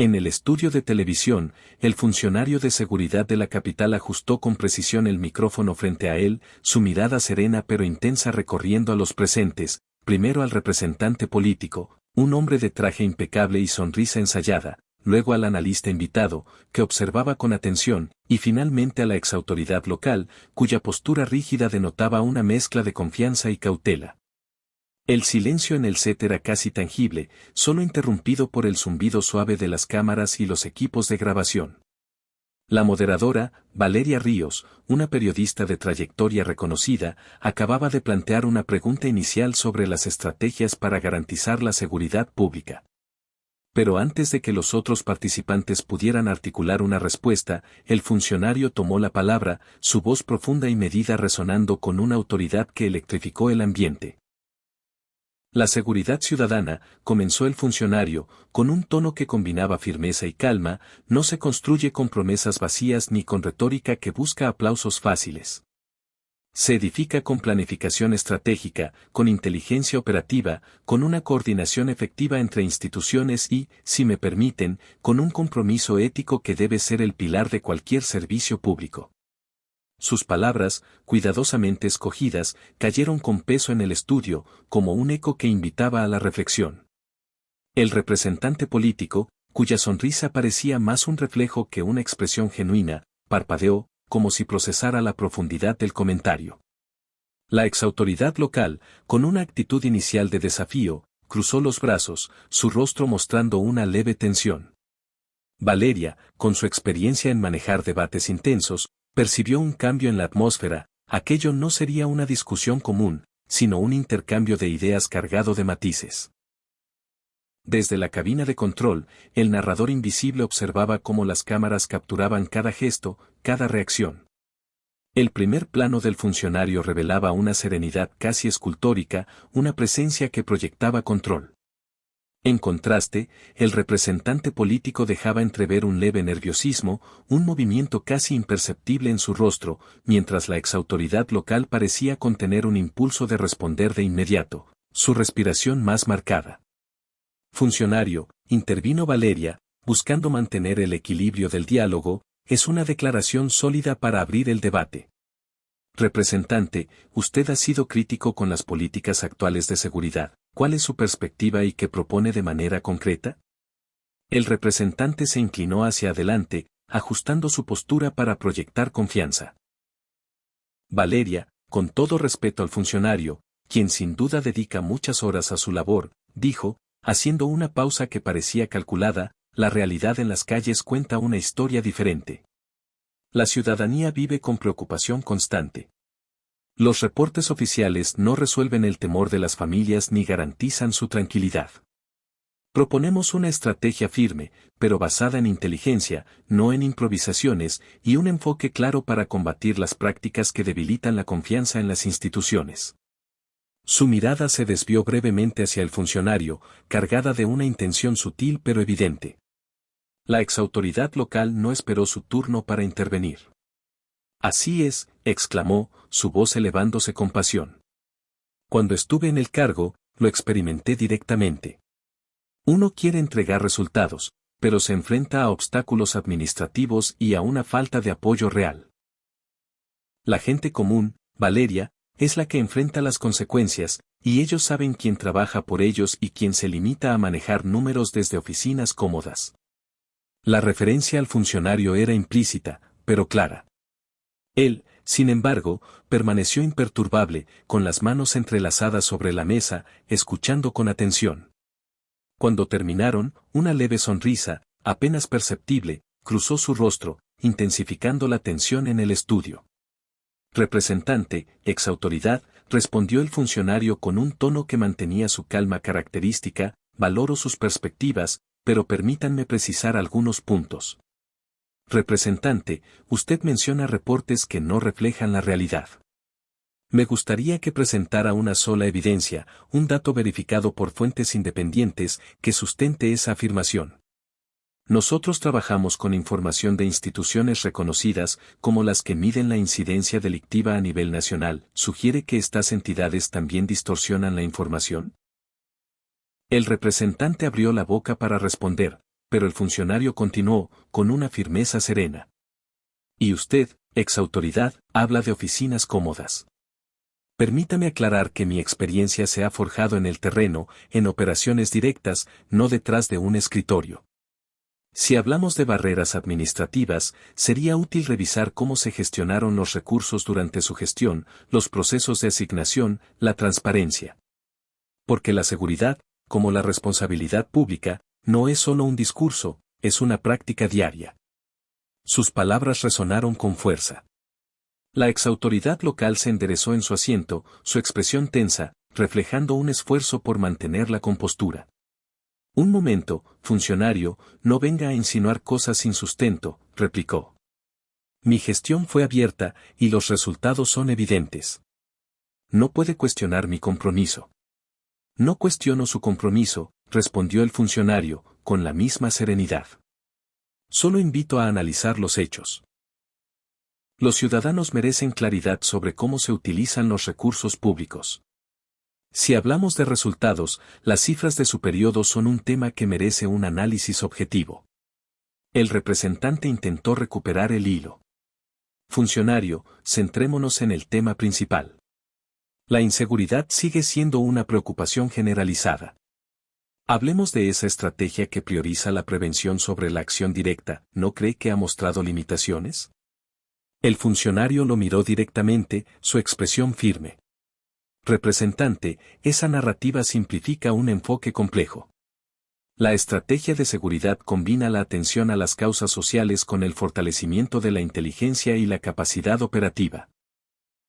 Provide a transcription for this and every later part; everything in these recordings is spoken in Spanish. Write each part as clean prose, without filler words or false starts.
En el estudio de televisión, el funcionario de seguridad de la capital ajustó con precisión el micrófono frente a él, su mirada serena pero intensa recorriendo a los presentes, primero al representante político, un hombre de traje impecable y sonrisa ensayada, luego al analista invitado, que observaba con atención, y finalmente a la exautoridad local, cuya postura rígida denotaba una mezcla de confianza y cautela. El silencio en el set era casi tangible, solo interrumpido por el zumbido suave de las cámaras y los equipos de grabación. La moderadora, Valeria Ríos, una periodista de trayectoria reconocida, acababa de plantear una pregunta inicial sobre las estrategias para garantizar la seguridad pública. Pero antes de que los otros participantes pudieran articular una respuesta, el funcionario tomó la palabra, su voz profunda y medida resonando con una autoridad que electrificó el ambiente. La seguridad ciudadana, comenzó el funcionario, con un tono que combinaba firmeza y calma, no se construye con promesas vacías ni con retórica que busca aplausos fáciles. Se edifica con planificación estratégica, con inteligencia operativa, con una coordinación efectiva entre instituciones y, si me permiten, con un compromiso ético que debe ser el pilar de cualquier servicio público. Sus palabras, cuidadosamente escogidas, cayeron con peso en el estudio, como un eco que invitaba a la reflexión. El representante político, cuya sonrisa parecía más un reflejo que una expresión genuina, parpadeó, como si procesara la profundidad del comentario. La exautoridad local, con una actitud inicial de desafío, cruzó los brazos, su rostro mostrando una leve tensión. Valeria, con su experiencia en manejar debates intensos, percibió un cambio en la atmósfera, aquello no sería una discusión común, sino un intercambio de ideas cargado de matices. Desde la cabina de control, el narrador invisible observaba cómo las cámaras capturaban cada gesto, cada reacción. El primer plano del funcionario revelaba una serenidad casi escultórica, una presencia que proyectaba control. En contraste, el representante político dejaba entrever un leve nerviosismo, un movimiento casi imperceptible en su rostro, mientras la exautoridad local parecía contener un impulso de responder de inmediato, su respiración más marcada. Funcionario, intervino Valeria, buscando mantener el equilibrio del diálogo, es una declaración sólida para abrir el debate. Representante, usted ha sido crítico con las políticas actuales de seguridad. ¿Cuál es su perspectiva y qué propone de manera concreta? El representante se inclinó hacia adelante, ajustando su postura para proyectar confianza. Valeria, con todo respeto al funcionario, quien sin duda dedica muchas horas a su labor, dijo, haciendo una pausa que parecía calculada, la realidad en las calles cuenta una historia diferente. La ciudadanía vive con preocupación constante. Los reportes oficiales no resuelven el temor de las familias ni garantizan su tranquilidad. Proponemos una estrategia firme, pero basada en inteligencia, no en improvisaciones, y un enfoque claro para combatir las prácticas que debilitan la confianza en las instituciones. Su mirada se desvió brevemente hacia el funcionario, cargada de una intención sutil pero evidente. La exautoridad local no esperó su turno para intervenir. Así es, exclamó, su voz elevándose con pasión. Cuando estuve en el cargo, lo experimenté directamente. Uno quiere entregar resultados, pero se enfrenta a obstáculos administrativos y a una falta de apoyo real. La gente común, Valeria, es la que enfrenta las consecuencias, y ellos saben quién trabaja por ellos y quién se limita a manejar números desde oficinas cómodas. La referencia al funcionario era implícita, pero clara. Él, sin embargo, permaneció imperturbable, con las manos entrelazadas sobre la mesa, escuchando con atención. Cuando terminaron, una leve sonrisa, apenas perceptible, cruzó su rostro, intensificando la tensión en el estudio. Representante, exautoridad, respondió el funcionario con un tono que mantenía su calma característica, valoro sus perspectivas, pero permítanme precisar algunos puntos. Representante, usted menciona reportes que no reflejan la realidad. Me gustaría que presentara una sola evidencia, un dato verificado por fuentes independientes, que sustente esa afirmación. Nosotros trabajamos con información de instituciones reconocidas, como las que miden la incidencia delictiva a nivel nacional. ¿Sugiere que estas entidades también distorsionan la información? El representante abrió la boca para responder, pero el funcionario continuó, con una firmeza serena. Y usted, exautoridad, habla de oficinas cómodas. Permítame aclarar que mi experiencia se ha forjado en el terreno, en operaciones directas, no detrás de un escritorio. Si hablamos de barreras administrativas, sería útil revisar cómo se gestionaron los recursos durante su gestión, los procesos de asignación, la transparencia. Porque la seguridad, como la responsabilidad pública, no es solo un discurso, es una práctica diaria. Sus palabras resonaron con fuerza. La exautoridad local se enderezó en su asiento, su expresión tensa, reflejando un esfuerzo por mantener la compostura. Un momento, funcionario, no venga a insinuar cosas sin sustento, replicó. Mi gestión fue abierta, y los resultados son evidentes. No puede cuestionar mi compromiso. No cuestiono su compromiso, respondió el funcionario, con la misma serenidad. Solo invito a analizar los hechos. Los ciudadanos merecen claridad sobre cómo se utilizan los recursos públicos. Si hablamos de resultados, las cifras de su periodo son un tema que merece un análisis objetivo. El representante intentó recuperar el hilo. Funcionario, centrémonos en el tema principal. La inseguridad sigue siendo una preocupación generalizada. Hablemos de esa estrategia que prioriza la prevención sobre la acción directa, ¿no cree que ha mostrado limitaciones? El funcionario lo miró directamente, su expresión firme. Representante, esa narrativa simplifica un enfoque complejo. La estrategia de seguridad combina la atención a las causas sociales con el fortalecimiento de la inteligencia y la capacidad operativa.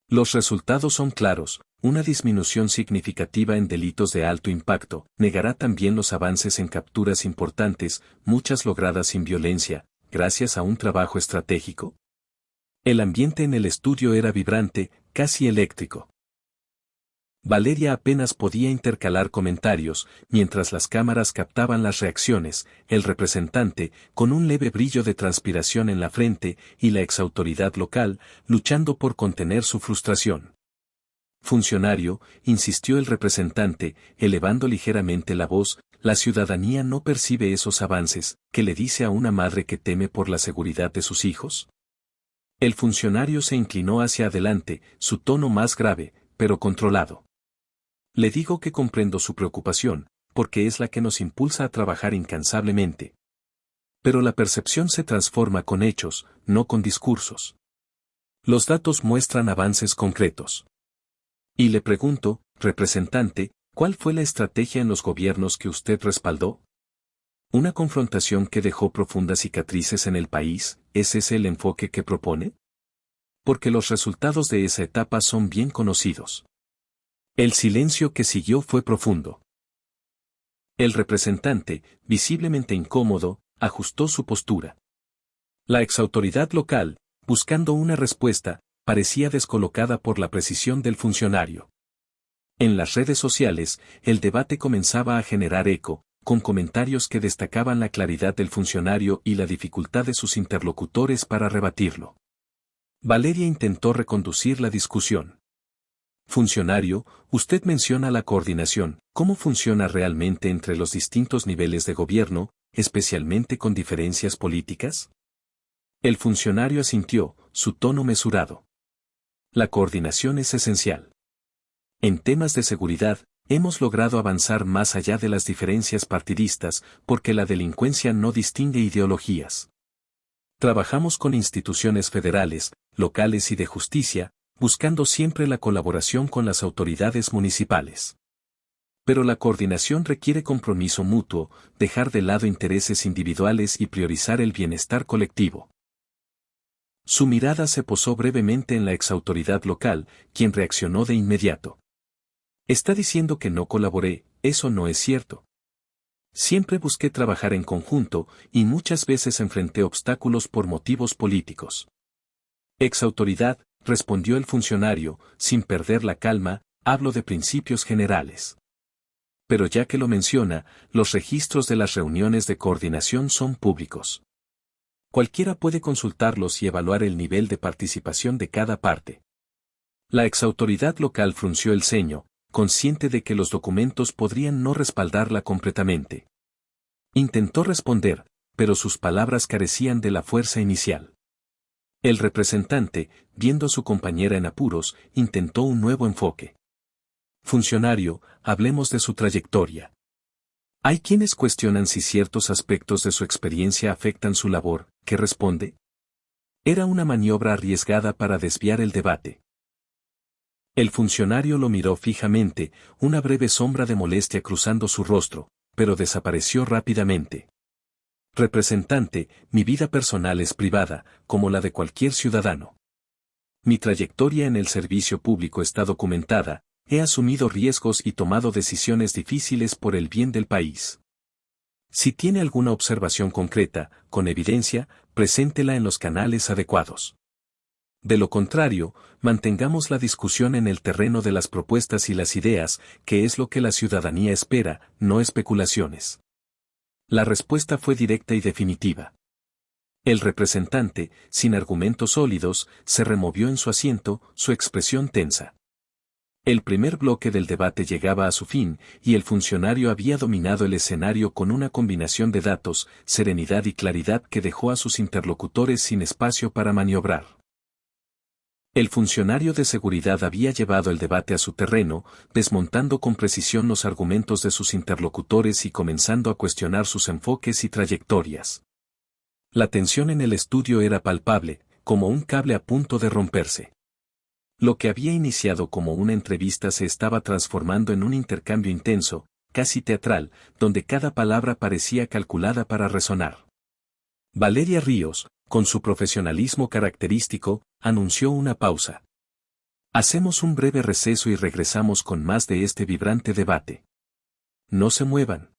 Los resultados son claros, una disminución significativa en delitos de alto impacto, negará también los avances en capturas importantes, muchas logradas sin violencia, gracias a un trabajo estratégico. El ambiente en el estudio era vibrante, casi eléctrico. Valeria apenas podía intercalar comentarios, mientras las cámaras captaban las reacciones, el representante, con un leve brillo de transpiración en la frente, y la exautoridad local, luchando por contener su frustración. Funcionario, insistió el representante, elevando ligeramente la voz, la ciudadanía no percibe esos avances, ¿qué le dice a una madre que teme por la seguridad de sus hijos? El funcionario se inclinó hacia adelante, su tono más grave, pero controlado. Le digo que comprendo su preocupación, porque es la que nos impulsa a trabajar incansablemente. Pero la percepción se transforma con hechos, no con discursos. Los datos muestran avances concretos. Y le pregunto, representante, ¿cuál fue la estrategia en los gobiernos que usted respaldó? ¿Una confrontación que dejó profundas cicatrices en el país, ¿es ese el enfoque que propone? Porque los resultados de esa etapa son bien conocidos. El silencio que siguió fue profundo. El representante, visiblemente incómodo, ajustó su postura. La exautoridad local, buscando una respuesta, parecía descolocada por la precisión del funcionario. En las redes sociales, el debate comenzaba a generar eco, con comentarios que destacaban la claridad del funcionario y la dificultad de sus interlocutores para rebatirlo. Valeria intentó reconducir la discusión. Funcionario, usted menciona la coordinación, ¿cómo funciona realmente entre los distintos niveles de gobierno, especialmente con diferencias políticas? El funcionario asintió, su tono mesurado. La coordinación es esencial. En temas de seguridad, hemos logrado avanzar más allá de las diferencias partidistas, porque la delincuencia no distingue ideologías. Trabajamos con instituciones federales, locales y de justicia, buscando siempre la colaboración con las autoridades municipales. Pero la coordinación requiere compromiso mutuo, dejar de lado intereses individuales y priorizar el bienestar colectivo. Su mirada se posó brevemente en la exautoridad local, quien reaccionó de inmediato. Está diciendo que no colaboré, eso no es cierto. Siempre busqué trabajar en conjunto, y muchas veces enfrenté obstáculos por motivos políticos. Exautoridad, respondió el funcionario, sin perder la calma, hablo de principios generales. Pero ya que lo menciona, los registros de las reuniones de coordinación son públicos. Cualquiera puede consultarlos y evaluar el nivel de participación de cada parte. La exautoridad local frunció el ceño, consciente de que los documentos podrían no respaldarla completamente. Intentó responder, pero sus palabras carecían de la fuerza inicial. El representante, viendo a su compañera en apuros, intentó un nuevo enfoque. Funcionario, hablemos de su trayectoria. Hay quienes cuestionan si ciertos aspectos de su experiencia afectan su labor. ¿Qué responde? Era una maniobra arriesgada para desviar el debate. El funcionario lo miró fijamente, una breve sombra de molestia cruzando su rostro, pero desapareció rápidamente. Representante, mi vida personal es privada, como la de cualquier ciudadano. Mi trayectoria en el servicio público está documentada, he asumido riesgos y tomado decisiones difíciles por el bien del país. Si tiene alguna observación concreta, con evidencia, preséntela en los canales adecuados. De lo contrario, mantengamos la discusión en el terreno de las propuestas y las ideas, que es lo que la ciudadanía espera, no especulaciones. La respuesta fue directa y definitiva. El representante, sin argumentos sólidos, se removió en su asiento, su expresión tensa. El primer bloque del debate llegaba a su fin, y el funcionario había dominado el escenario con una combinación de datos, serenidad y claridad que dejó a sus interlocutores sin espacio para maniobrar. El funcionario de seguridad había llevado el debate a su terreno, desmontando con precisión los argumentos de sus interlocutores y comenzando a cuestionar sus enfoques y trayectorias. La tensión en el estudio era palpable, como un cable a punto de romperse. Lo que había iniciado como una entrevista se estaba transformando en un intercambio intenso, casi teatral, donde cada palabra parecía calculada para resonar. Valeria Ríos, con su profesionalismo característico, anunció una pausa. Hacemos un breve receso y regresamos con más de este vibrante debate. No se muevan.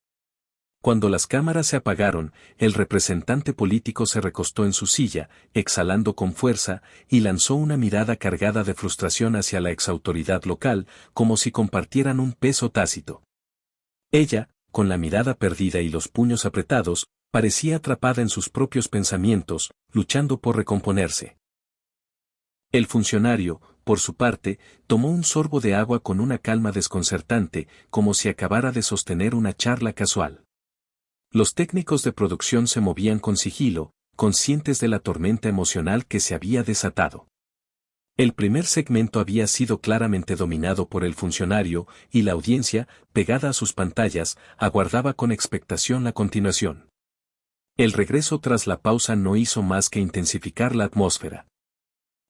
Cuando las cámaras se apagaron, el representante político se recostó en su silla, exhalando con fuerza, y lanzó una mirada cargada de frustración hacia la exautoridad local, como si compartieran un peso tácito. Ella, con la mirada perdida y los puños apretados, parecía atrapada en sus propios pensamientos, luchando por recomponerse. El funcionario, por su parte, tomó un sorbo de agua con una calma desconcertante, como si acabara de sostener una charla casual. Los técnicos de producción se movían con sigilo, conscientes de la tormenta emocional que se había desatado. El primer segmento había sido claramente dominado por el funcionario, y la audiencia, pegada a sus pantallas, aguardaba con expectación la continuación. El regreso tras la pausa no hizo más que intensificar la atmósfera.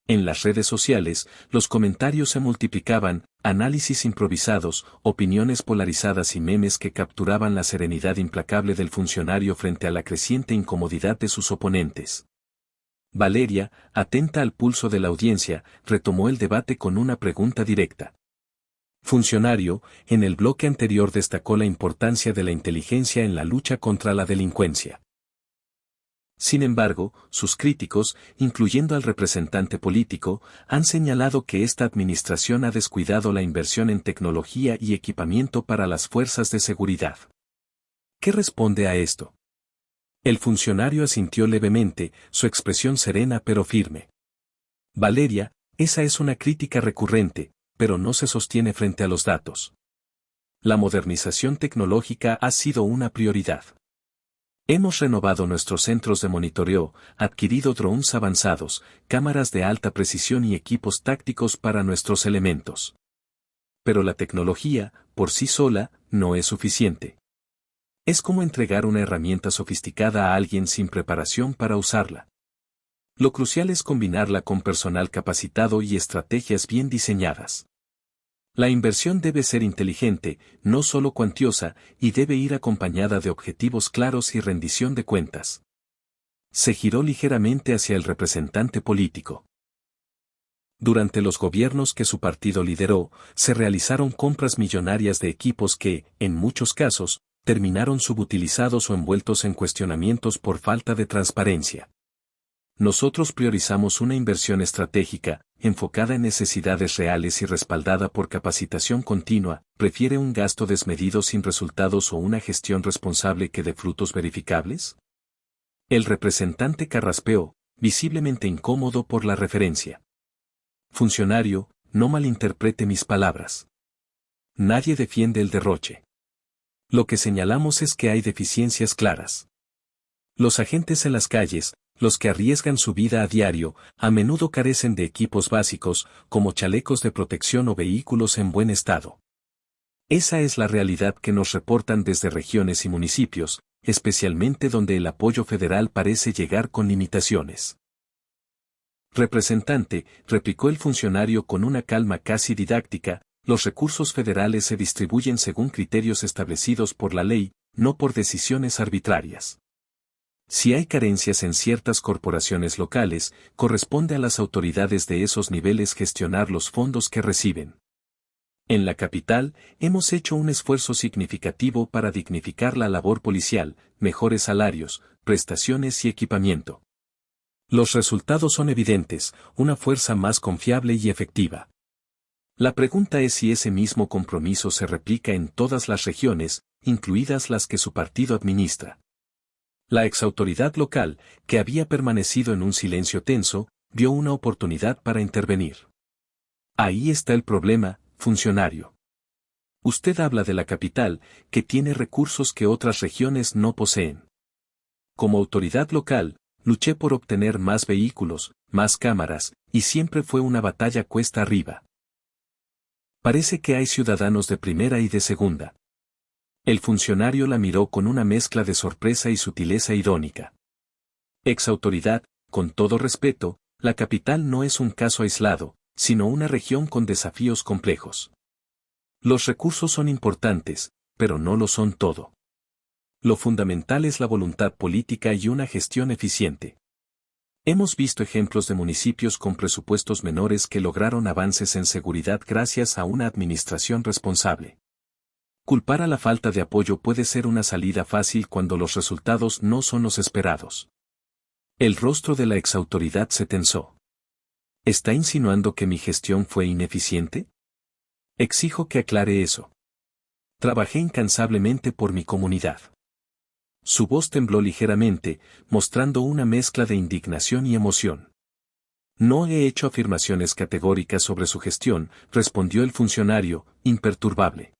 En las redes sociales, los comentarios se multiplicaban, análisis improvisados, opiniones polarizadas y memes que capturaban la serenidad implacable del funcionario frente a la creciente incomodidad de sus oponentes. Valeria, atenta al pulso de la audiencia, retomó el debate con una pregunta directa. Funcionario, en el bloque anterior destacó la importancia de la inteligencia en la lucha contra la delincuencia. Sin embargo, sus críticos, incluyendo al representante político, han señalado que esta administración ha descuidado la inversión en tecnología y equipamiento para las fuerzas de seguridad. ¿Qué responde a esto? El funcionario asintió levemente, su expresión serena pero firme. Valeria, esa es una crítica recurrente, pero no se sostiene frente a los datos. La modernización tecnológica ha sido una prioridad. Hemos renovado nuestros centros de monitoreo, adquirido drones avanzados, cámaras de alta precisión y equipos tácticos para nuestros elementos. Pero la tecnología, por sí sola, no es suficiente. Es como entregar una herramienta sofisticada a alguien sin preparación para usarla. Lo crucial es combinarla con personal capacitado y estrategias bien diseñadas. La inversión debe ser inteligente, no solo cuantiosa, y debe ir acompañada de objetivos claros y rendición de cuentas. Se giró ligeramente hacia el representante político. Durante los gobiernos que su partido lideró, se realizaron compras millonarias de equipos que, en muchos casos, terminaron subutilizados o envueltos en cuestionamientos por falta de transparencia. Nosotros priorizamos una inversión estratégica, enfocada en necesidades reales y respaldada por capacitación continua, ¿prefiere un gasto desmedido sin resultados o una gestión responsable que dé frutos verificables? El representante carraspeó, visiblemente incómodo por la referencia. Funcionario, no malinterprete mis palabras. Nadie defiende el derroche. Lo que señalamos es que hay deficiencias claras. Los agentes en las calles, los que arriesgan su vida a diario, a menudo carecen de equipos básicos, como chalecos de protección o vehículos en buen estado. Esa es la realidad que nos reportan desde regiones y municipios, especialmente donde el apoyo federal parece llegar con limitaciones. Representante, replicó el funcionario con una calma casi didáctica, los recursos federales se distribuyen según criterios establecidos por la ley, no por decisiones arbitrarias. Si hay carencias en ciertas corporaciones locales, corresponde a las autoridades de esos niveles gestionar los fondos que reciben. En la capital, hemos hecho un esfuerzo significativo para dignificar la labor policial, mejores salarios, prestaciones y equipamiento. Los resultados son evidentes, una fuerza más confiable y efectiva. La pregunta es si ese mismo compromiso se replica en todas las regiones, incluidas las que su partido administra. La exautoridad local, que había permanecido en un silencio tenso, vio una oportunidad para intervenir. Ahí está el problema, funcionario. Usted habla de la capital, que tiene recursos que otras regiones no poseen. Como autoridad local, luché por obtener más vehículos, más cámaras, y siempre fue una batalla cuesta arriba. Parece que hay ciudadanos de primera y de segunda. El funcionario la miró con una mezcla de sorpresa y sutileza irónica. Exautoridad, con todo respeto, la capital no es un caso aislado, sino una región con desafíos complejos. Los recursos son importantes, pero no lo son todo. Lo fundamental es la voluntad política y una gestión eficiente. Hemos visto ejemplos de municipios con presupuestos menores que lograron avances en seguridad gracias a una administración responsable. Culpar a la falta de apoyo puede ser una salida fácil cuando los resultados no son los esperados. El rostro de la exautoridad se tensó. ¿Está insinuando que mi gestión fue ineficiente? Exijo que aclare eso. Trabajé incansablemente por mi comunidad. Su voz tembló ligeramente, mostrando una mezcla de indignación y emoción. No he hecho afirmaciones categóricas sobre su gestión, respondió el funcionario, imperturbable.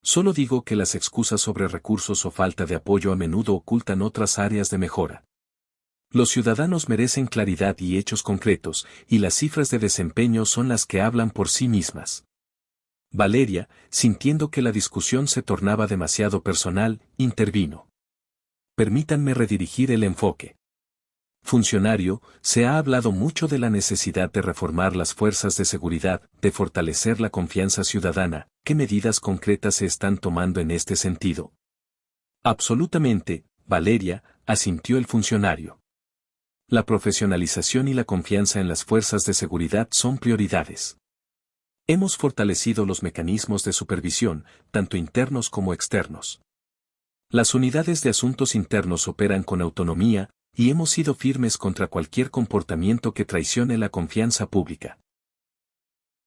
Solo digo que las excusas sobre recursos o falta de apoyo a menudo ocultan otras áreas de mejora. Los ciudadanos merecen claridad y hechos concretos, y las cifras de desempeño son las que hablan por sí mismas. Valeria, sintiendo que la discusión se tornaba demasiado personal, intervino. Permítanme redirigir el enfoque. Funcionario, se ha hablado mucho de la necesidad de reformar las fuerzas de seguridad, de fortalecer la confianza ciudadana. ¿Qué medidas concretas se están tomando en este sentido? Absolutamente, Valeria, asintió el funcionario. La profesionalización y la confianza en las fuerzas de seguridad son prioridades. Hemos fortalecido los mecanismos de supervisión, tanto internos como externos. Las unidades de asuntos internos operan con autonomía, y hemos sido firmes contra cualquier comportamiento que traicione la confianza pública.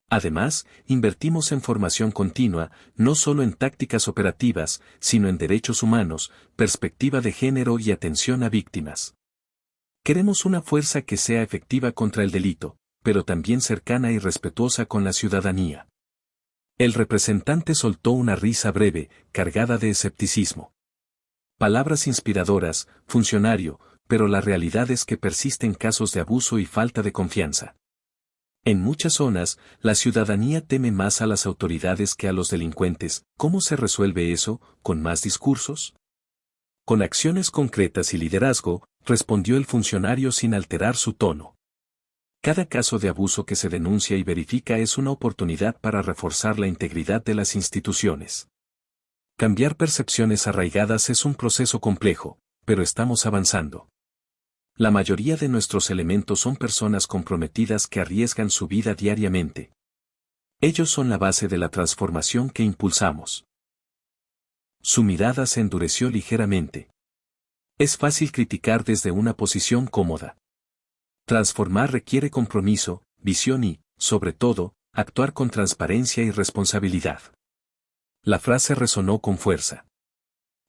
Además, invertimos en formación continua, no solo en tácticas operativas, sino en derechos humanos, perspectiva de género y atención a víctimas. Queremos una fuerza que sea efectiva contra el delito, pero también cercana y respetuosa con la ciudadanía. El representante soltó una risa breve, cargada de escepticismo. Palabras inspiradoras, funcionario, pero la realidad es que persisten casos de abuso y falta de confianza. En muchas zonas, la ciudadanía teme más a las autoridades que a los delincuentes. ¿Cómo se resuelve eso? ¿Con más discursos? Con acciones concretas y liderazgo, respondió el funcionario sin alterar su tono. Cada caso de abuso que se denuncia y verifica es una oportunidad para reforzar la integridad de las instituciones. Cambiar percepciones arraigadas es un proceso complejo, pero estamos avanzando. La mayoría de nuestros elementos son personas comprometidas que arriesgan su vida diariamente. Ellos son la base de la transformación que impulsamos. Su mirada se endureció ligeramente. Es fácil criticar desde una posición cómoda. Transformar requiere compromiso, visión y, sobre todo, actuar con transparencia y responsabilidad. La frase resonó con fuerza.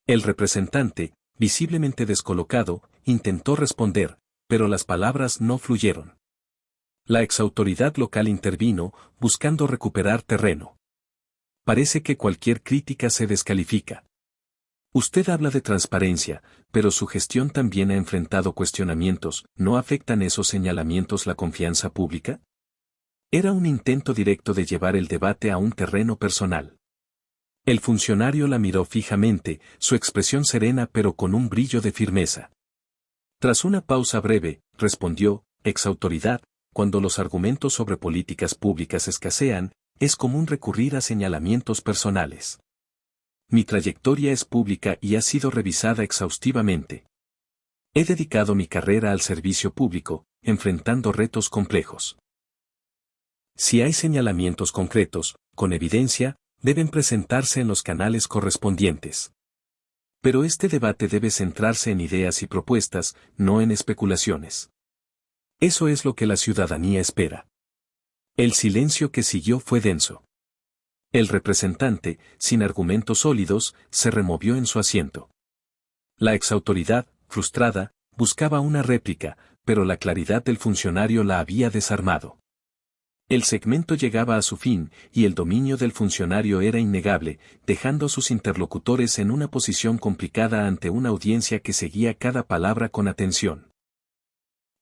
El representante, visiblemente descolocado, intentó responder, pero las palabras no fluyeron. La exautoridad local intervino, buscando recuperar terreno. Parece que cualquier crítica se descalifica. Usted habla de transparencia, pero su gestión también ha enfrentado cuestionamientos. ¿No afectan esos señalamientos la confianza pública? Era un intento directo de llevar el debate a un terreno personal. El funcionario la miró fijamente, su expresión serena pero con un brillo de firmeza. Tras una pausa breve, respondió: exautoridad, cuando los argumentos sobre políticas públicas escasean, es común recurrir a señalamientos personales. Mi trayectoria es pública y ha sido revisada exhaustivamente. He dedicado mi carrera al servicio público, enfrentando retos complejos. Si hay señalamientos concretos, con evidencia, deben presentarse en los canales correspondientes. Pero este debate debe centrarse en ideas y propuestas, no en especulaciones. Eso es lo que la ciudadanía espera. El silencio que siguió fue denso. El representante, sin argumentos sólidos, se removió en su asiento. La exautoridad, frustrada, buscaba una réplica, pero la claridad del funcionario la había desarmado. El segmento llegaba a su fin, y el dominio del funcionario era innegable, dejando a sus interlocutores en una posición complicada ante una audiencia que seguía cada palabra con atención.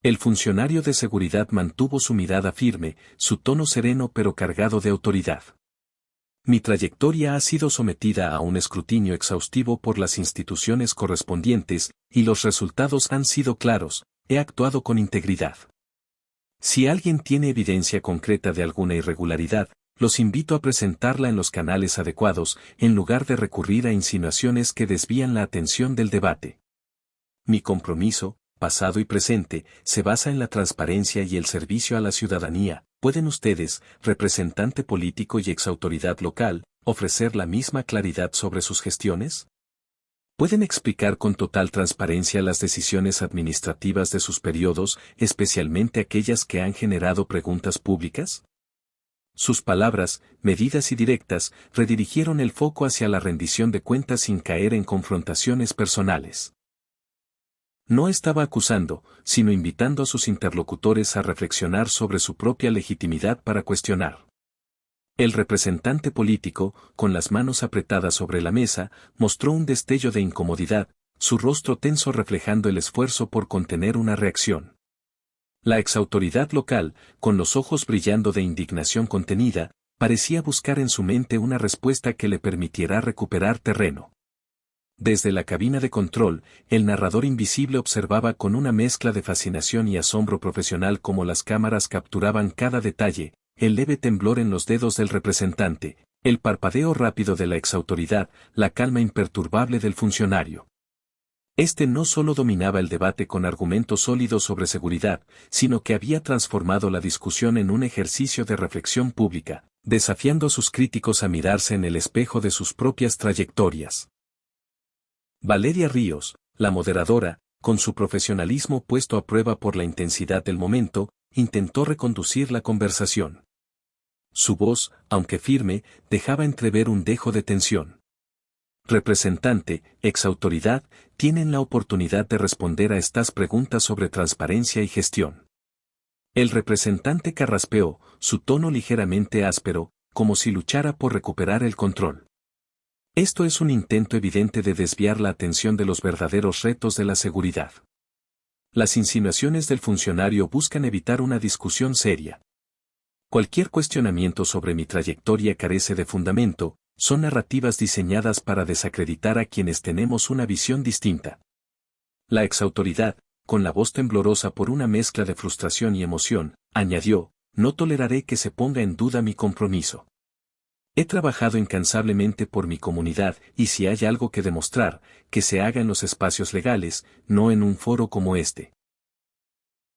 El funcionario de seguridad mantuvo su mirada firme, su tono sereno pero cargado de autoridad. Mi trayectoria ha sido sometida a un escrutinio exhaustivo por las instituciones correspondientes, y los resultados han sido claros. He actuado con integridad. Si alguien tiene evidencia concreta de alguna irregularidad, los invito a presentarla en los canales adecuados, en lugar de recurrir a insinuaciones que desvían la atención del debate. Mi compromiso, pasado y presente, se basa en la transparencia y el servicio a la ciudadanía. ¿Pueden ustedes, representante político y exautoridad local, ofrecer la misma claridad sobre sus gestiones? ¿Pueden explicar con total transparencia las decisiones administrativas de sus periodos, especialmente aquellas que han generado preguntas públicas? Sus palabras, medidas y directas, redirigieron el foco hacia la rendición de cuentas sin caer en confrontaciones personales. No estaba acusando, sino invitando a sus interlocutores a reflexionar sobre su propia legitimidad para cuestionar. El representante político, con las manos apretadas sobre la mesa, mostró un destello de incomodidad, su rostro tenso reflejando el esfuerzo por contener una reacción. La exautoridad local, con los ojos brillando de indignación contenida, parecía buscar en su mente una respuesta que le permitiera recuperar terreno. Desde la cabina de control, el narrador invisible observaba con una mezcla de fascinación y asombro profesional cómo las cámaras capturaban cada detalle, el leve temblor en los dedos del representante, el parpadeo rápido de la exautoridad, la calma imperturbable del funcionario. Este no solo dominaba el debate con argumentos sólidos sobre seguridad, sino que había transformado la discusión en un ejercicio de reflexión pública, desafiando a sus críticos a mirarse en el espejo de sus propias trayectorias. Valeria Ríos, la moderadora, con su profesionalismo puesto a prueba por la intensidad del momento, intentó reconducir la conversación. Su voz, aunque firme, dejaba entrever un dejo de tensión. Representante, exautoridad, tienen la oportunidad de responder a estas preguntas sobre transparencia y gestión. El representante carraspeó, su tono ligeramente áspero, como si luchara por recuperar el control. Esto es un intento evidente de desviar la atención de los verdaderos retos de la seguridad. Las insinuaciones del funcionario buscan evitar una discusión seria. Cualquier cuestionamiento sobre mi trayectoria carece de fundamento, son narrativas diseñadas para desacreditar a quienes tenemos una visión distinta. La exautoridad, con la voz temblorosa por una mezcla de frustración y emoción, añadió: no toleraré que se ponga en duda mi compromiso. He trabajado incansablemente por mi comunidad y si hay algo que demostrar, que se haga en los espacios legales, no en un foro como este.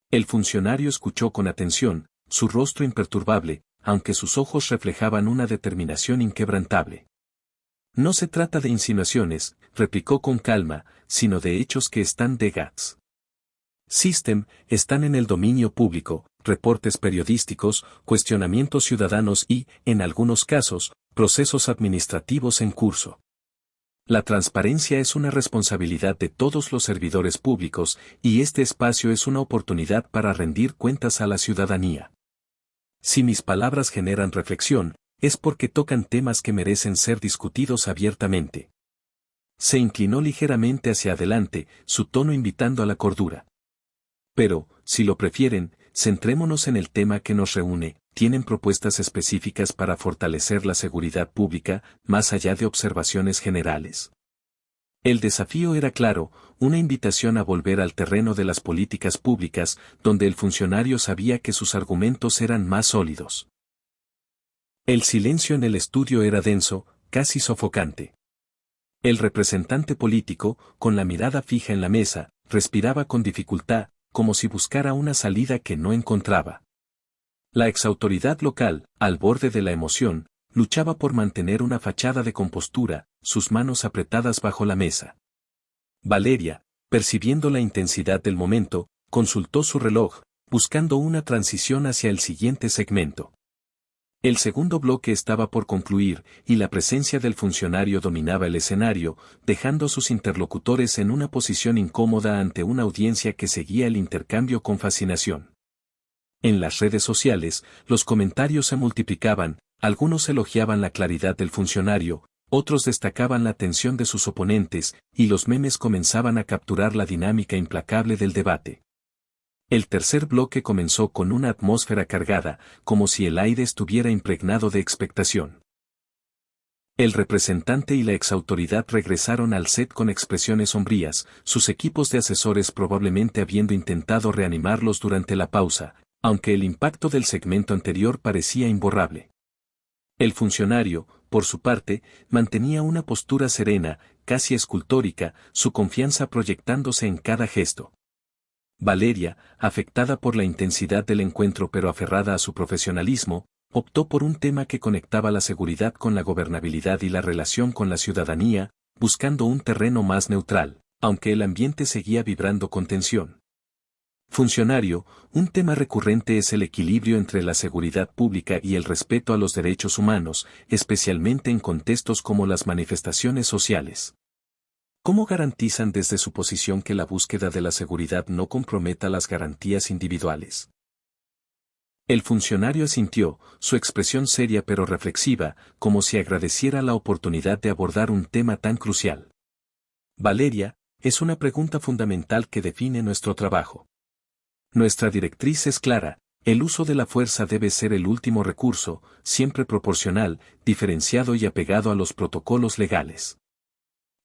El funcionario escuchó con atención, su rostro imperturbable, aunque sus ojos reflejaban una determinación inquebrantable. No se trata de insinuaciones, replicó con calma, sino de hechos que están de GATS. System, están en el dominio público, reportes periodísticos, cuestionamientos ciudadanos y, en algunos casos, procesos administrativos en curso. La transparencia es una responsabilidad de todos los servidores públicos, y este espacio es una oportunidad para rendir cuentas a la ciudadanía. Si mis palabras generan reflexión, es porque tocan temas que merecen ser discutidos abiertamente. Se inclinó ligeramente hacia adelante, su tono invitando a la cordura. Pero, si lo prefieren, centrémonos en el tema que nos reúne. ¿Tienen propuestas específicas para fortalecer la seguridad pública, más allá de observaciones generales? El desafío era claro, una invitación a volver al terreno de las políticas públicas, donde el funcionario sabía que sus argumentos eran más sólidos. El silencio en el estudio era denso, casi sofocante. El representante político, con la mirada fija en la mesa, respiraba con dificultad, como si buscara una salida que no encontraba. La exautoridad local, al borde de la emoción, luchaba por mantener una fachada de compostura, sus manos apretadas bajo la mesa. Valeria, percibiendo la intensidad del momento, consultó su reloj, buscando una transición hacia el siguiente segmento. El segundo bloque estaba por concluir, y la presencia del funcionario dominaba el escenario, dejando a sus interlocutores en una posición incómoda ante una audiencia que seguía el intercambio con fascinación. En las redes sociales, los comentarios se multiplicaban, algunos elogiaban la claridad del funcionario, otros destacaban la tensión de sus oponentes, y los memes comenzaban a capturar la dinámica implacable del debate. El tercer bloque comenzó con una atmósfera cargada, como si el aire estuviera impregnado de expectación. El representante y la exautoridad regresaron al set con expresiones sombrías, sus equipos de asesores probablemente habiendo intentado reanimarlos durante la pausa, aunque el impacto del segmento anterior parecía imborrable. El funcionario, por su parte, mantenía una postura serena, casi escultórica, su confianza proyectándose en cada gesto. Valeria, afectada por la intensidad del encuentro pero aferrada a su profesionalismo, optó por un tema que conectaba la seguridad con la gobernabilidad y la relación con la ciudadanía, buscando un terreno más neutral, aunque el ambiente seguía vibrando con tensión. Funcionario, un tema recurrente es el equilibrio entre la seguridad pública y el respeto a los derechos humanos, especialmente en contextos como las manifestaciones sociales. ¿Cómo garantizan desde su posición que la búsqueda de la seguridad no comprometa las garantías individuales? El funcionario asintió, su expresión seria pero reflexiva, como si agradeciera la oportunidad de abordar un tema tan crucial. Valeria, es una pregunta fundamental que define nuestro trabajo. Nuestra directriz es clara, el uso de la fuerza debe ser el último recurso, siempre proporcional, diferenciado y apegado a los protocolos legales.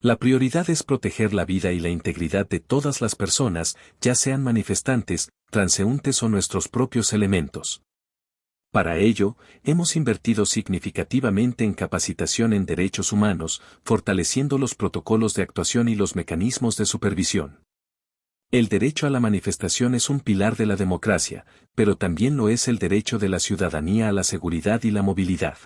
La prioridad es proteger la vida y la integridad de todas las personas, ya sean manifestantes, transeúntes o nuestros propios elementos. Para ello, hemos invertido significativamente en capacitación en derechos humanos, fortaleciendo los protocolos de actuación y los mecanismos de supervisión. El derecho a la manifestación es un pilar de la democracia, pero también lo es el derecho de la ciudadanía a la seguridad y la movilidad.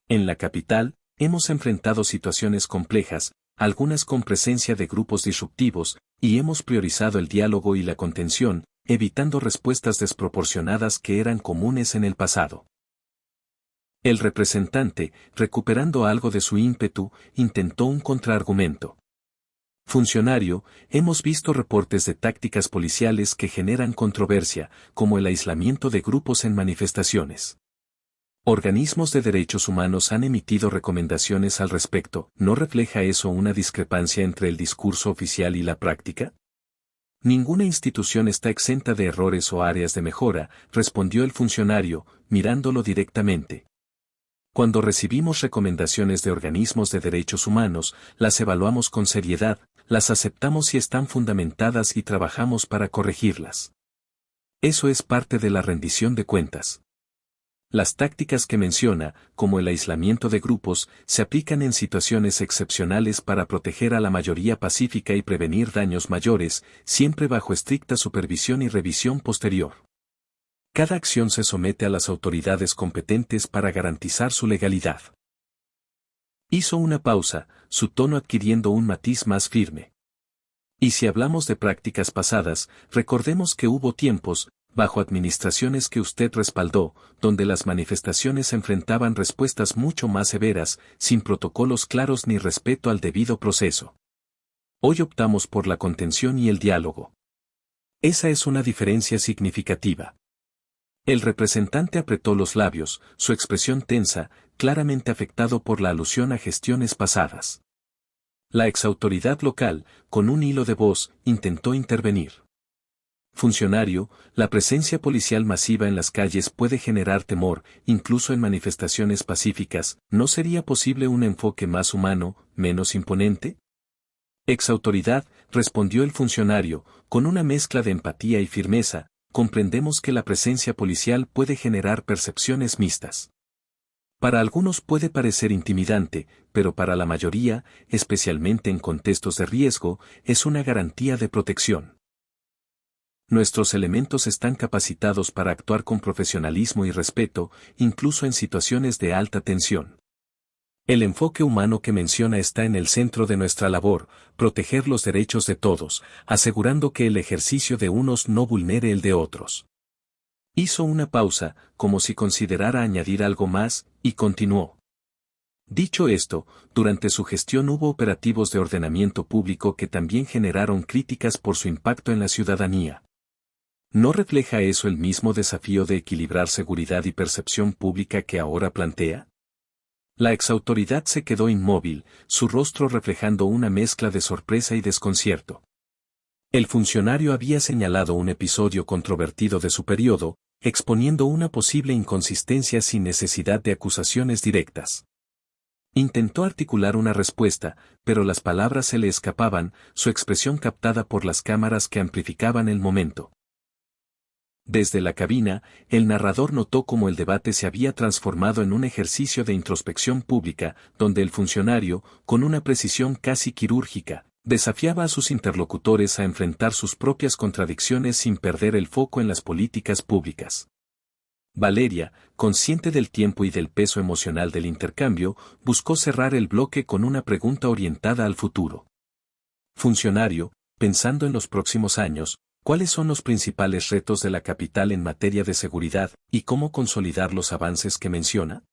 En la capital, hemos enfrentado situaciones complejas, algunas con presencia de grupos disruptivos, y hemos priorizado el diálogo y la contención, evitando respuestas desproporcionadas que eran comunes en el pasado. El representante, recuperando algo de su ímpetu, intentó un contraargumento. Funcionario, hemos visto reportes de tácticas policiales que generan controversia, como el aislamiento de grupos en manifestaciones. Organismos de derechos humanos han emitido recomendaciones al respecto. ¿No refleja eso una discrepancia entre el discurso oficial y la práctica? Ninguna institución está exenta de errores o áreas de mejora, respondió el funcionario, mirándolo directamente. Cuando recibimos recomendaciones de organismos de derechos humanos, las evaluamos con seriedad, las aceptamos si están fundamentadas y trabajamos para corregirlas. Eso es parte de la rendición de cuentas. Las tácticas que menciona, como el aislamiento de grupos, se aplican en situaciones excepcionales para proteger a la mayoría pacífica y prevenir daños mayores, siempre bajo estricta supervisión y revisión posterior. Cada acción se somete a las autoridades competentes para garantizar su legalidad. Hizo una pausa, su tono adquiriendo un matiz más firme. Y si hablamos de prácticas pasadas, recordemos que hubo tiempos, bajo administraciones que usted respaldó, donde las manifestaciones enfrentaban respuestas mucho más severas, sin protocolos claros ni respeto al debido proceso. Hoy optamos por la contención y el diálogo. Esa es una diferencia significativa. El representante apretó los labios, su expresión tensa, claramente afectado por la alusión a gestiones pasadas. La exautoridad local, con un hilo de voz, intentó intervenir. Funcionario, la presencia policial masiva en las calles puede generar temor, incluso en manifestaciones pacíficas. ¿No sería posible un enfoque más humano, menos imponente? Exautoridad, respondió el funcionario, con una mezcla de empatía y firmeza. Comprendemos que la presencia policial puede generar percepciones mixtas. Para algunos puede parecer intimidante, pero para la mayoría, especialmente en contextos de riesgo, es una garantía de protección. Nuestros elementos están capacitados para actuar con profesionalismo y respeto, incluso en situaciones de alta tensión. El enfoque humano que menciona está en el centro de nuestra labor, proteger los derechos de todos, asegurando que el ejercicio de unos no vulnere el de otros. Hizo una pausa, como si considerara añadir algo más, y continuó. Dicho esto, durante su gestión hubo operativos de ordenamiento público que también generaron críticas por su impacto en la ciudadanía. ¿No refleja eso el mismo desafío de equilibrar seguridad y percepción pública que ahora plantea? La exautoridad se quedó inmóvil, su rostro reflejando una mezcla de sorpresa y desconcierto. El funcionario había señalado un episodio controvertido de su periodo, exponiendo una posible inconsistencia sin necesidad de acusaciones directas. Intentó articular una respuesta, pero las palabras se le escapaban, su expresión captada por las cámaras que amplificaban el momento. Desde la cabina, el narrador notó cómo el debate se había transformado en un ejercicio de introspección pública, donde el funcionario, con una precisión casi quirúrgica, desafiaba a sus interlocutores a enfrentar sus propias contradicciones sin perder el foco en las políticas públicas. Valeria, consciente del tiempo y del peso emocional del intercambio, buscó cerrar el bloque con una pregunta orientada al futuro. Funcionario, pensando en los próximos años, ¿cuáles son los principales retos de la capital en materia de seguridad, y cómo consolidar los avances que menciona?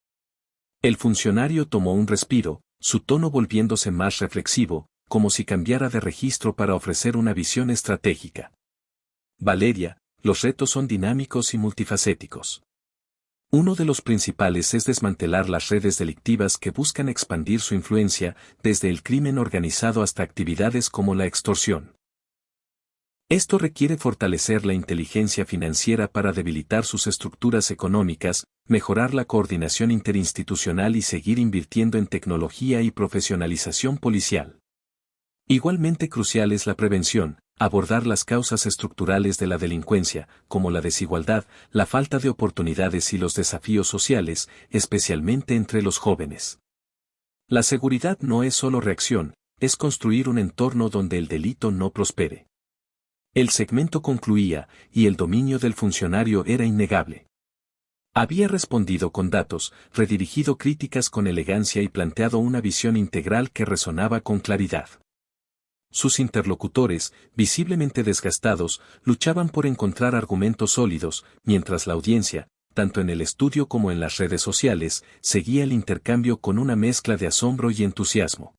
El funcionario tomó un respiro, su tono volviéndose más reflexivo, como si cambiara de registro para ofrecer una visión estratégica. Valeria, los retos son dinámicos y multifacéticos. Uno de los principales es desmantelar las redes delictivas que buscan expandir su influencia, desde el crimen organizado hasta actividades como la extorsión. Esto requiere fortalecer la inteligencia financiera para debilitar sus estructuras económicas, mejorar la coordinación interinstitucional y seguir invirtiendo en tecnología y profesionalización policial. Igualmente crucial es la prevención, abordar las causas estructurales de la delincuencia, como la desigualdad, la falta de oportunidades y los desafíos sociales, especialmente entre los jóvenes. La seguridad no es solo reacción, es construir un entorno donde el delito no prospere. El segmento concluía, y el dominio del funcionario era innegable. Había respondido con datos, redirigido críticas con elegancia y planteado una visión integral que resonaba con claridad. Sus interlocutores, visiblemente desgastados, luchaban por encontrar argumentos sólidos, mientras la audiencia, tanto en el estudio como en las redes sociales, seguía el intercambio con una mezcla de asombro y entusiasmo.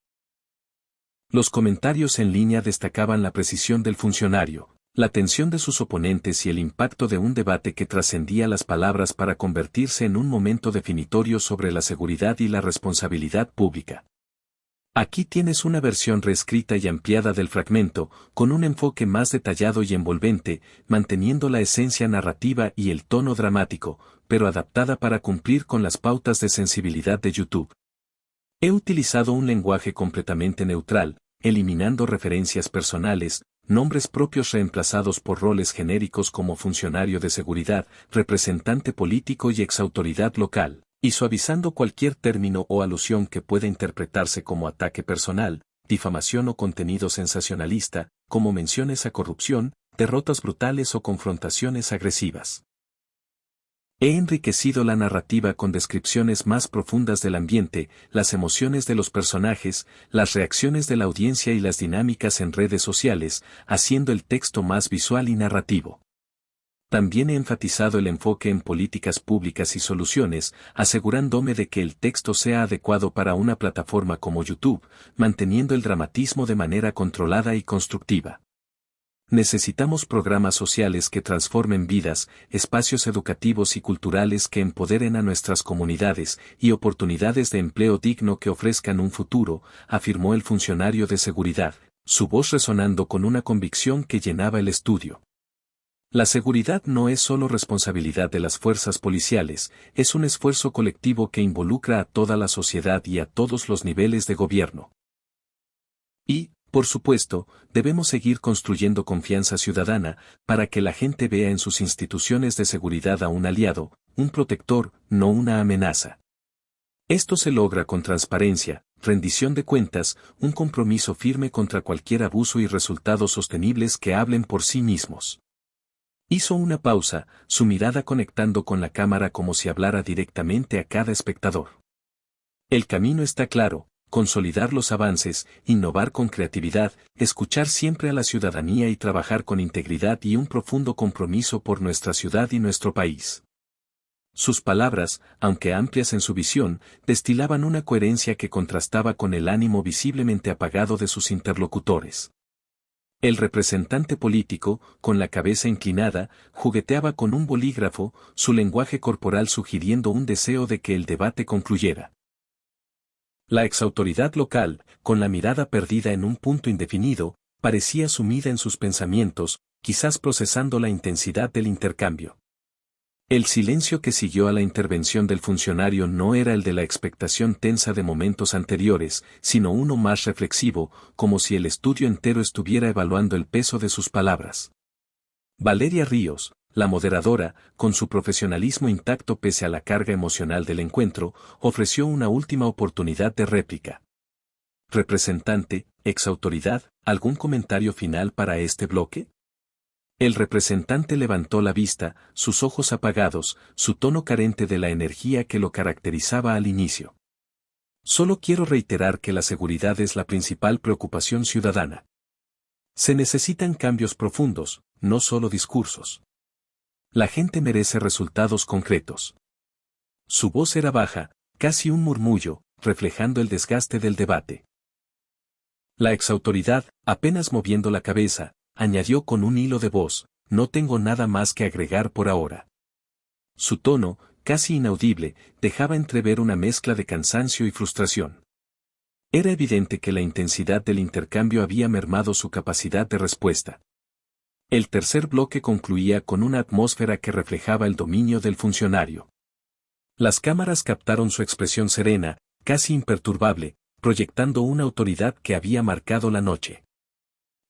Los comentarios en línea destacaban la precisión del funcionario, la tensión de sus oponentes y el impacto de un debate que trascendía las palabras para convertirse en un momento definitorio sobre la seguridad y la responsabilidad pública. Aquí tienes una versión reescrita y ampliada del fragmento, con un enfoque más detallado y envolvente, manteniendo la esencia narrativa y el tono dramático, pero adaptada para cumplir con las pautas de sensibilidad de YouTube. He utilizado un lenguaje completamente neutral, eliminando referencias personales, nombres propios reemplazados por roles genéricos como funcionario de seguridad, representante político y exautoridad local, y suavizando cualquier término o alusión que pueda interpretarse como ataque personal, difamación o contenido sensacionalista, como menciones a corrupción, derrotas brutales o confrontaciones agresivas. He enriquecido la narrativa con descripciones más profundas del ambiente, las emociones de los personajes, las reacciones de la audiencia y las dinámicas en redes sociales, haciendo el texto más visual y narrativo. También he enfatizado el enfoque en políticas públicas y soluciones, asegurándome de que el texto sea adecuado para una plataforma como YouTube, manteniendo el dramatismo de manera controlada y constructiva. Necesitamos programas sociales que transformen vidas, espacios educativos y culturales que empoderen a nuestras comunidades y oportunidades de empleo digno que ofrezcan un futuro, afirmó el funcionario de seguridad, su voz resonando con una convicción que llenaba el estudio. La seguridad no es solo responsabilidad de las fuerzas policiales, es un esfuerzo colectivo que involucra a toda la sociedad y a todos los niveles de gobierno. Y, por supuesto, debemos seguir construyendo confianza ciudadana, para que la gente vea en sus instituciones de seguridad a un aliado, un protector, no una amenaza. Esto se logra con transparencia, rendición de cuentas, un compromiso firme contra cualquier abuso y resultados sostenibles que hablen por sí mismos. Hizo una pausa, su mirada conectando con la cámara como si hablara directamente a cada espectador. El camino está claro. Consolidar los avances, innovar con creatividad, escuchar siempre a la ciudadanía y trabajar con integridad y un profundo compromiso por nuestra ciudad y nuestro país. Sus palabras, aunque amplias en su visión, destilaban una coherencia que contrastaba con el ánimo visiblemente apagado de sus interlocutores. El representante político, con la cabeza inclinada, jugueteaba con un bolígrafo, su lenguaje corporal sugiriendo un deseo de que el debate concluyera. La exautoridad local, con la mirada perdida en un punto indefinido, parecía sumida en sus pensamientos, quizás procesando la intensidad del intercambio. El silencio que siguió a la intervención del funcionario no era el de la expectación tensa de momentos anteriores, sino uno más reflexivo, como si el estudio entero estuviera evaluando el peso de sus palabras. Valeria Ríos, la moderadora, con su profesionalismo intacto pese a la carga emocional del encuentro, ofreció una última oportunidad de réplica. Representante, exautoridad, ¿algún comentario final para este bloque? El representante levantó la vista, sus ojos apagados, su tono carente de la energía que lo caracterizaba al inicio. Solo quiero reiterar que la seguridad es la principal preocupación ciudadana. Se necesitan cambios profundos, no solo discursos. La gente merece resultados concretos. Su voz era baja, casi un murmullo, reflejando el desgaste del debate. La exautoridad, apenas moviendo la cabeza, añadió con un hilo de voz, no tengo nada más que agregar por ahora. Su tono, casi inaudible, dejaba entrever una mezcla de cansancio y frustración. Era evidente que la intensidad del intercambio había mermado su capacidad de respuesta. El tercer bloque concluía con una atmósfera que reflejaba el dominio del funcionario. Las cámaras captaron su expresión serena, casi imperturbable, proyectando una autoridad que había marcado la noche.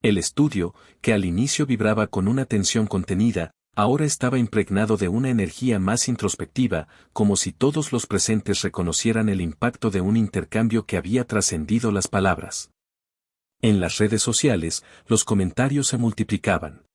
El estudio, que al inicio vibraba con una tensión contenida, ahora estaba impregnado de una energía más introspectiva, como si todos los presentes reconocieran el impacto de un intercambio que había trascendido las palabras. En las redes sociales, los comentarios se multiplicaban.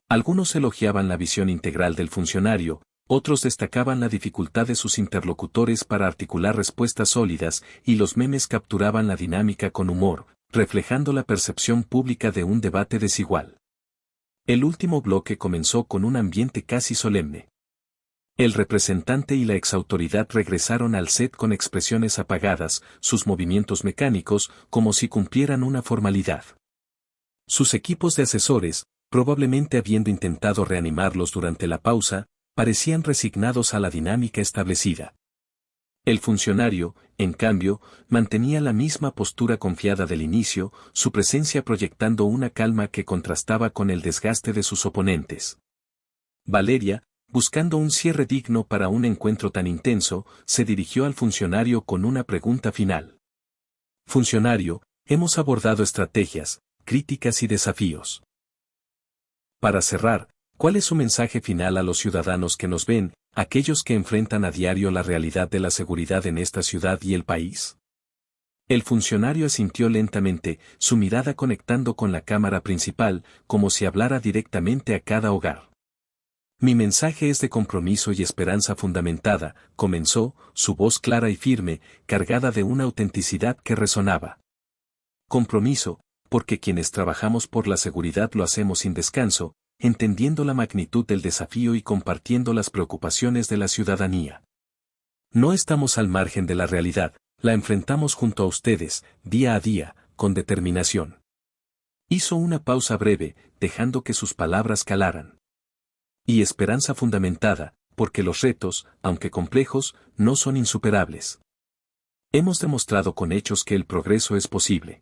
Algunos elogiaban la visión integral del funcionario, otros destacaban la dificultad de sus interlocutores para articular respuestas sólidas, y los memes capturaban la dinámica con humor, reflejando la percepción pública de un debate desigual. El último bloque comenzó con un ambiente casi solemne. El representante y la exautoridad regresaron al set con expresiones apagadas, sus movimientos mecánicos, como si cumplieran una formalidad. Sus equipos de asesores, probablemente habiendo intentado reanimarlos durante la pausa, parecían resignados a la dinámica establecida. El funcionario, en cambio, mantenía la misma postura confiada del inicio, su presencia proyectando una calma que contrastaba con el desgaste de sus oponentes. Valeria, buscando un cierre digno para un encuentro tan intenso, se dirigió al funcionario con una pregunta final. Funcionario, hemos abordado estrategias, críticas y desafíos. Para cerrar, ¿cuál es su mensaje final a los ciudadanos que nos ven, aquellos que enfrentan a diario la realidad de la seguridad en esta ciudad y el país? El funcionario asintió lentamente, su mirada conectando con la cámara principal, como si hablara directamente a cada hogar. Mi mensaje es de compromiso y esperanza fundamentada, comenzó, su voz clara y firme, cargada de una autenticidad que resonaba. Compromiso, porque quienes trabajamos por la seguridad lo hacemos sin descanso, entendiendo la magnitud del desafío y compartiendo las preocupaciones de la ciudadanía. No estamos al margen de la realidad, la enfrentamos junto a ustedes, día a día, con determinación. Hizo una pausa breve, dejando que sus palabras calaran. Y esperanza fundamentada, porque los retos, aunque complejos, no son insuperables. Hemos demostrado con hechos que el progreso es posible.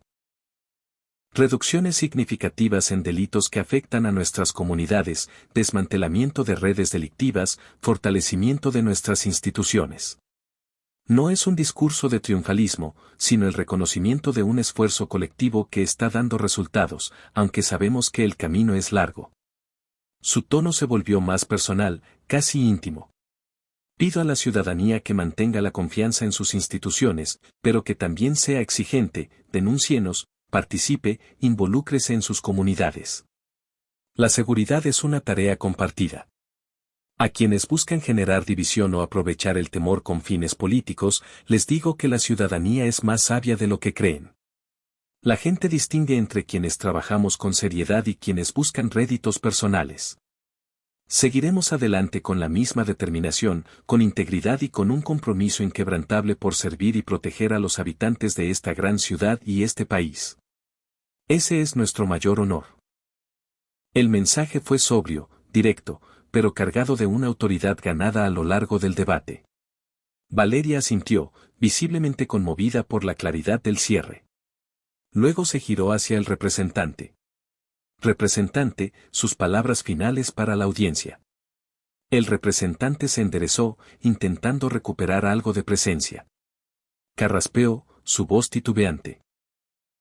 Reducciones significativas en delitos que afectan a nuestras comunidades, desmantelamiento de redes delictivas, fortalecimiento de nuestras instituciones. No es un discurso de triunfalismo, sino el reconocimiento de un esfuerzo colectivo que está dando resultados, aunque sabemos que el camino es largo. Su tono se volvió más personal, casi íntimo. Pido a la ciudadanía que mantenga la confianza en sus instituciones, pero que también sea exigente, denúncienos, participe, involúcrese en sus comunidades. La seguridad es una tarea compartida. A quienes buscan generar división o aprovechar el temor con fines políticos, les digo que la ciudadanía es más sabia de lo que creen. La gente distingue entre quienes trabajamos con seriedad y quienes buscan réditos personales. Seguiremos adelante con la misma determinación, con integridad y con un compromiso inquebrantable por servir y proteger a los habitantes de esta gran ciudad y este país. Ese es nuestro mayor honor. El mensaje fue sobrio, directo, pero cargado de una autoridad ganada a lo largo del debate. Valeria asintió, visiblemente conmovida por la claridad del cierre. Luego se giró hacia el representante. Representante, sus palabras finales para la audiencia. El representante se enderezó, intentando recuperar algo de presencia. Carraspeó, su voz titubeante.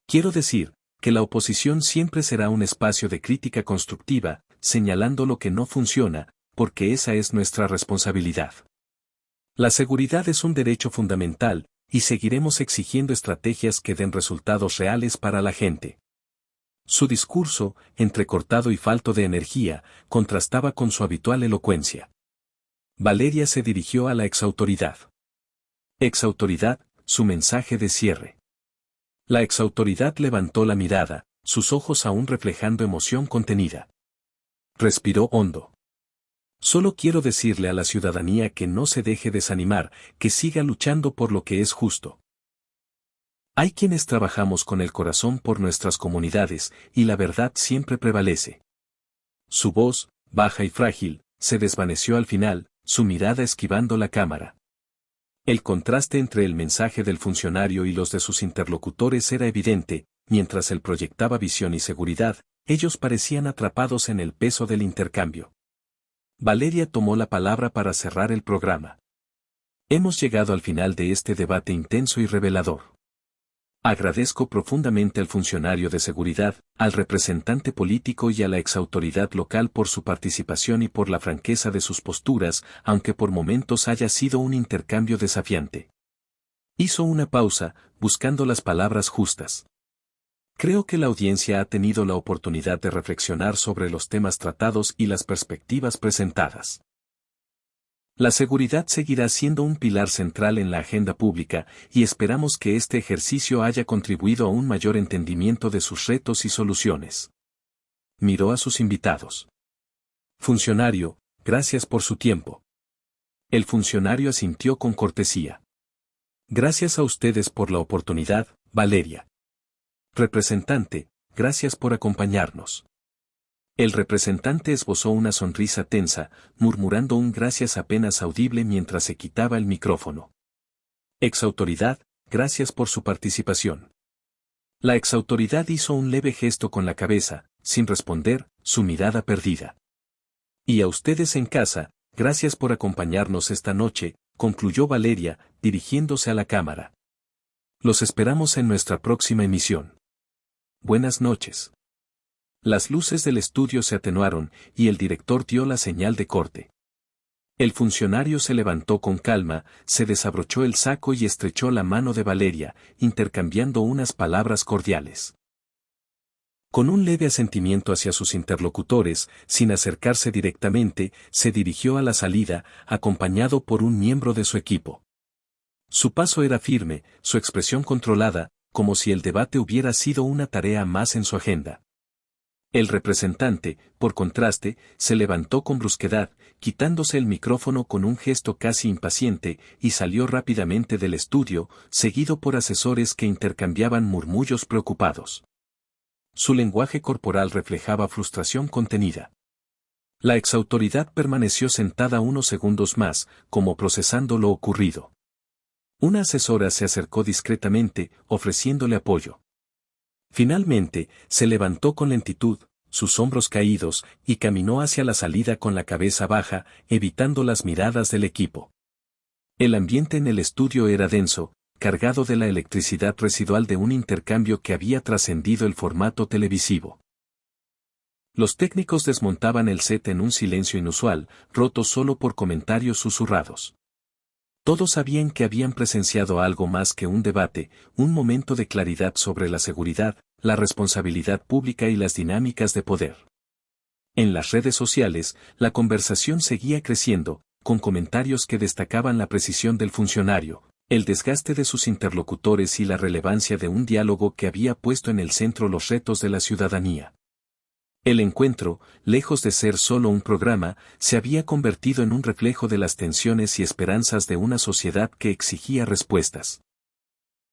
Quiero decir, que la oposición siempre será un espacio de crítica constructiva, señalando lo que no funciona, porque esa es nuestra responsabilidad. La seguridad es un derecho fundamental, y seguiremos exigiendo estrategias que den resultados reales para la gente. Su discurso, entrecortado y falto de energía, contrastaba con su habitual elocuencia. Valeria se dirigió a la exautoridad. Exautoridad, su mensaje de cierre. La exautoridad levantó la mirada, sus ojos aún reflejando emoción contenida. Respiró hondo. Solo quiero decirle a la ciudadanía que no se deje desanimar, que siga luchando por lo que es justo. Hay quienes trabajamos con el corazón por nuestras comunidades, y la verdad siempre prevalece. Su voz, baja y frágil, se desvaneció al final, su mirada esquivando la cámara. El contraste entre el mensaje del funcionario y los de sus interlocutores era evidente, mientras él proyectaba visión y seguridad, ellos parecían atrapados en el peso del intercambio. Valeria tomó la palabra para cerrar el programa. Hemos llegado al final de este debate intenso y revelador. Agradezco profundamente al funcionario de seguridad, al representante político y a la exautoridad local por su participación y por la franqueza de sus posturas, aunque por momentos haya sido un intercambio desafiante. Hizo una pausa, buscando las palabras justas. Creo que la audiencia ha tenido la oportunidad de reflexionar sobre los temas tratados y las perspectivas presentadas. La seguridad seguirá siendo un pilar central en la agenda pública, y esperamos que este ejercicio haya contribuido a un mayor entendimiento de sus retos y soluciones. Miró a sus invitados. Funcionario, gracias por su tiempo. El funcionario asintió con cortesía. Gracias a ustedes por la oportunidad, Valeria. Representante, gracias por acompañarnos. El representante esbozó una sonrisa tensa, murmurando un gracias apenas audible mientras se quitaba el micrófono. Exautoridad, gracias por su participación. La exautoridad hizo un leve gesto con la cabeza, sin responder, su mirada perdida. Y a ustedes en casa, gracias por acompañarnos esta noche, concluyó Valeria, dirigiéndose a la cámara. Los esperamos en nuestra próxima emisión. Buenas noches. Las luces del estudio se atenuaron, y el director dio la señal de corte. El funcionario se levantó con calma, se desabrochó el saco y estrechó la mano de Valeria, intercambiando unas palabras cordiales. Con un leve asentimiento hacia sus interlocutores, sin acercarse directamente, se dirigió a la salida, acompañado por un miembro de su equipo. Su paso era firme, su expresión controlada, como si el debate hubiera sido una tarea más en su agenda. El representante, por contraste, se levantó con brusquedad, quitándose el micrófono con un gesto casi impaciente, y salió rápidamente del estudio, seguido por asesores que intercambiaban murmullos preocupados. Su lenguaje corporal reflejaba frustración contenida. La exautoridad permaneció sentada unos segundos más, como procesando lo ocurrido. Una asesora se acercó discretamente, ofreciéndole apoyo. Finalmente, se levantó con lentitud, sus hombros caídos, y caminó hacia la salida con la cabeza baja, evitando las miradas del equipo. El ambiente en el estudio era denso, cargado de la electricidad residual de un intercambio que había trascendido el formato televisivo. Los técnicos desmontaban el set en un silencio inusual, roto solo por comentarios susurrados. Todos sabían que habían presenciado algo más que un debate, un momento de claridad sobre la seguridad, la responsabilidad pública y las dinámicas de poder. En las redes sociales, la conversación seguía creciendo, con comentarios que destacaban la precisión del funcionario, el desgaste de sus interlocutores y la relevancia de un diálogo que había puesto en el centro los retos de la ciudadanía. El encuentro, lejos de ser solo un programa, se había convertido en un reflejo de las tensiones y esperanzas de una sociedad que exigía respuestas.